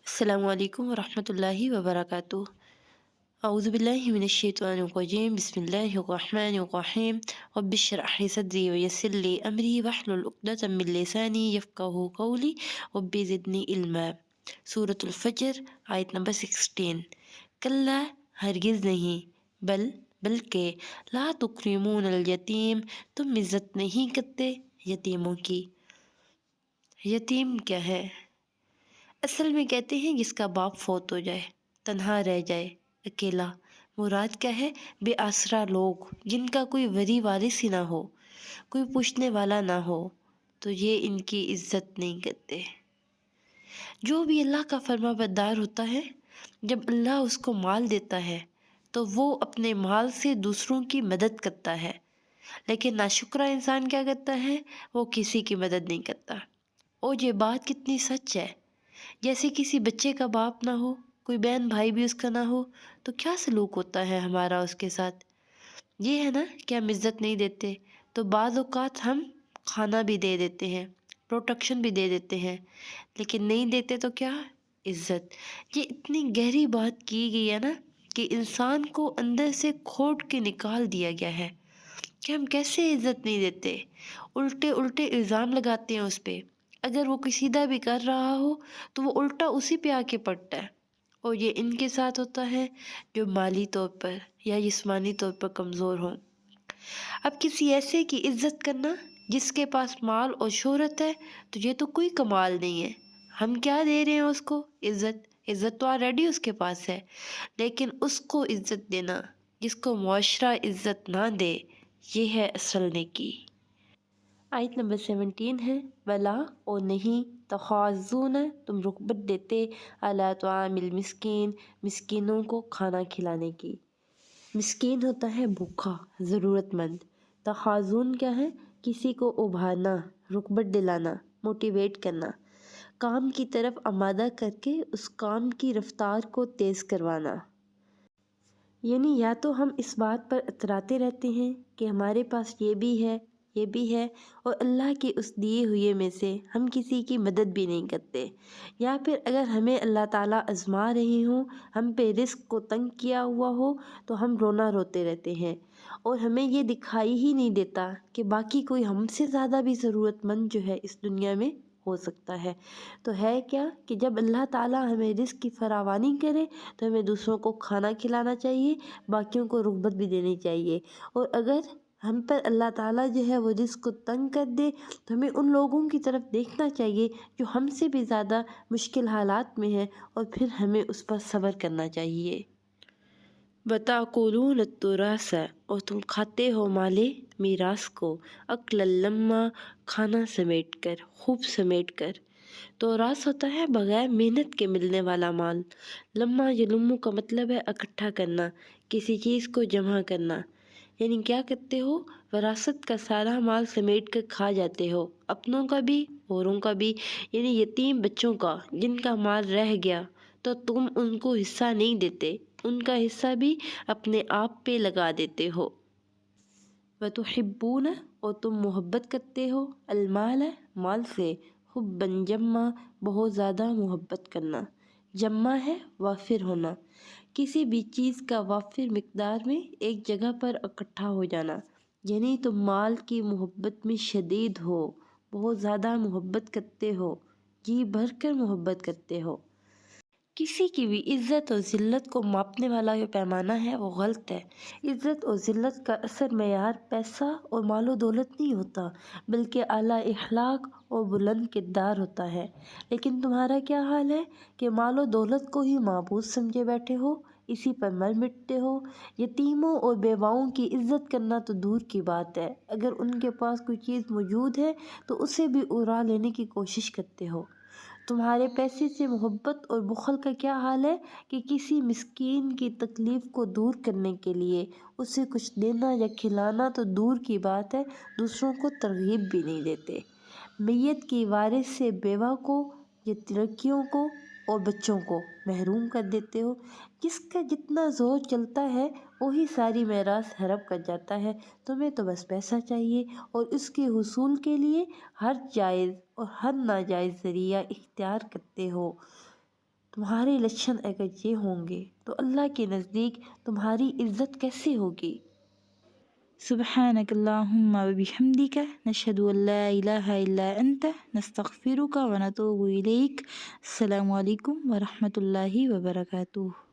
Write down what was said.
अस्सलामु अलैकुम वरहमतुल्लाहि वबरकातुह। अऊज़ु बिल्लाहि मिनश शैतानिर रजीम। बिस्मिल्लाहिर रहमानिर रहीम। रब्बिश इश्रह ली सदरी व यस्सिर ली अमरी वहलुल उक़दतम मिन लिसानी यफ़क़हू क़ौली रब्बि ज़िदनी इल्मा। सूरतुल फ़ज्र आयत नंबर 16। कल्ला हरगिज़ नहीं, बल्कि ला तुकरिमूनल यतीम, तुम इज़्ज़त नहीं करते यतीमों की। यतीम क्या है? असल में कहते हैं जिसका बाप फौत हो जाए, तन्हा रह जाए, अकेला। मुराद क्या है? बेआसरा लोग जिनका कोई वरी वारिस ही ना हो, कोई पूछने वाला ना हो, तो ये इनकी इज्जत नहीं करते। जो भी अल्लाह का फरमाबरदार होता है, जब अल्लाह उसको माल देता है तो वो अपने माल से दूसरों की मदद करता है, लेकिन नाशुक्रा इंसान क्या करता है? वो किसी की मदद नहीं करता। और ये बात कितनी सच है। जैसे किसी बच्चे का बाप ना हो, कोई बहन भाई भी उसका ना हो, तो क्या सलूक होता है हमारा उसके साथ। ये है ना कि हम इज़्ज़त नहीं देते, तो बाज़ औक़ात हम खाना भी दे देते हैं, प्रोटेक्शन भी दे देते हैं, लेकिन नहीं देते तो क्या? इज़्ज़त। ये इतनी गहरी बात की गई है ना कि इंसान को अंदर से खोद के निकाल दिया गया है कि हम कैसे इज़्ज़त नहीं देते। उल्टे उल्टे इल्ज़ाम लगाते हैं उस पे। अगर वो कसीदा भी कर रहा हो तो वो उल्टा उसी पे आके पड़ता है। और ये इनके साथ होता है जो माली तौर पर या जिस्मानी तौर पर कमज़ोर हों। अब किसी ऐसे की इज़्ज़त करना जिसके पास माल और शोहरत है, तो ये तो कोई कमाल नहीं है। हम क्या दे रहे हैं उसको? इज़्ज़त। इज़्ज़त तो ऑलरेडी उसके पास है, लेकिन उसको इज़्ज़त देना जिसको मुआशरा इज़्ज़त ना दे, ये है असल नेकी। आयत नंबर 17 है, वला और नहीं तख़ाज़ून, तुम रुग़बत देते अला तआमिल मिस्कीन, मिस्कीनों को खाना खिलाने की। मिस्कीन होता है भूखा, ज़रूरतमंद। तख़ाज़ून क्या है? किसी को उभारना, रुग़बत दिलाना, मोटिवेट करना, काम की तरफ आमादा करके उस काम की रफ्तार को तेज़ करवाना। यानी या तो हम इस बात पर इतराते रहते हैं कि हमारे पास ये भी है, ये भी है, और अल्लाह के उस दिए हुए में से हम किसी की मदद भी नहीं करते, या फिर अगर हमें अल्लाह ताला आज़मा रहे हों, हम पे रिस्क को तंग किया हुआ हो, तो हम रोना रोते रहते हैं और हमें ये दिखाई ही नहीं देता कि बाकी कोई हमसे ज़्यादा भी ज़रूरतमंद जो है इस दुनिया में हो सकता है। तो है क्या कि जब अल्लाह ताला हमें रिस्क की फरावानी करे तो हमें दूसरों को खाना खिलाना चाहिए, बाकियों को रुग़बत भी देनी चाहिए। और अगर हम पर अल्लाह ताला जो है वो रिस्क को तंग कर दे, तो हमें उन लोगों की तरफ देखना चाहिए जो हमसे भी ज़्यादा मुश्किल हालात में हैं, और फिर हमें उस पर सब्र करना चाहिए। वताकुलून तुरास, और तुम खाते हो माले मीरास को, अक्लल लम्मा, खाना समेट कर, खूब समेट कर। तोरास होता है बगैर मेहनत के मिलने वाला माल। लम्मा यलुम्मू का मतलब है इकट्ठा करना, किसी चीज़ को जमा करना। यानी क्या करते हो? विरासत का सारा माल समेट कर खा जाते हो, अपनों का भी औरों का भी। यानी यतीम बच्चों का जिनका माल रह गया, तो तुम उनको हिस्सा नहीं देते, उनका हिस्सा भी अपने आप पे लगा देते हो। वतुहिब्बून, और तुम मोहब्बत करते हो, अलमाल, माल से, हुब्बन जम्मा, बहुत ज़्यादा मोहब्बत करना। जम्मा है वाफिर होना, किसी भी चीज़ का वाफिर मिकदार में एक जगह पर इकट्ठा हो जाना। यानी तुम माल की मोहब्बत में शदीद हो, बहुत ज़्यादा मोहब्बत करते हो, जी भर कर मोहब्बत करते हो। किसी की भी इज़्ज़त और ज़िल्लत को मापने वाला जो पैमाना है वो गलत है। इज़्ज़त और ज़िल्लत का असल मेयार पैसा और मालो दौलत नहीं होता, बल्कि आला इखलाक और बुलंद किरदार होता है। लेकिन तुम्हारा क्या हाल है कि मालो दौलत को ही माबूद समझे बैठे हो, इसी पर मर मिटते हो। यतीमों और बेवाओं की इज़्ज़त करना तो दूर की बात है, अगर उनके पास कोई चीज़ मौजूद है तो उसे भी उड़ा लेने की कोशिश करते हो। तुम्हारे पैसे से मोहब्बत और बुखल का क्या हाल है कि किसी मिस्कीन की तकलीफ़ को दूर करने के लिए उसे कुछ देना या खिलाना तो दूर की बात है, दूसरों को तरगीब भी नहीं देते। मैयत की वारिस से बेवा को, लड़कियों को और बच्चों को महरूम कर देते हो। जिसका जितना ज़ोर चलता है वही सारी मेरास हड़प कर जाता है। तुम्हें तो बस पैसा चाहिए, और इसके हुसूल के लिए हर जायज़ और हर नाजायज़ ज़रिया इख्तियार करते हो। تمہارے لچھن اگر یہ ہوں گے تو اللہ کے نزدیک تمہاری عزت کیسے ہوگی؟ سبحانک اللہم و بحمدک نشہد ان لا الہ الا انت نستغفرک و نتوب الیک۔ السلام علیکم ورحمۃ اللہ وبرکاتہ۔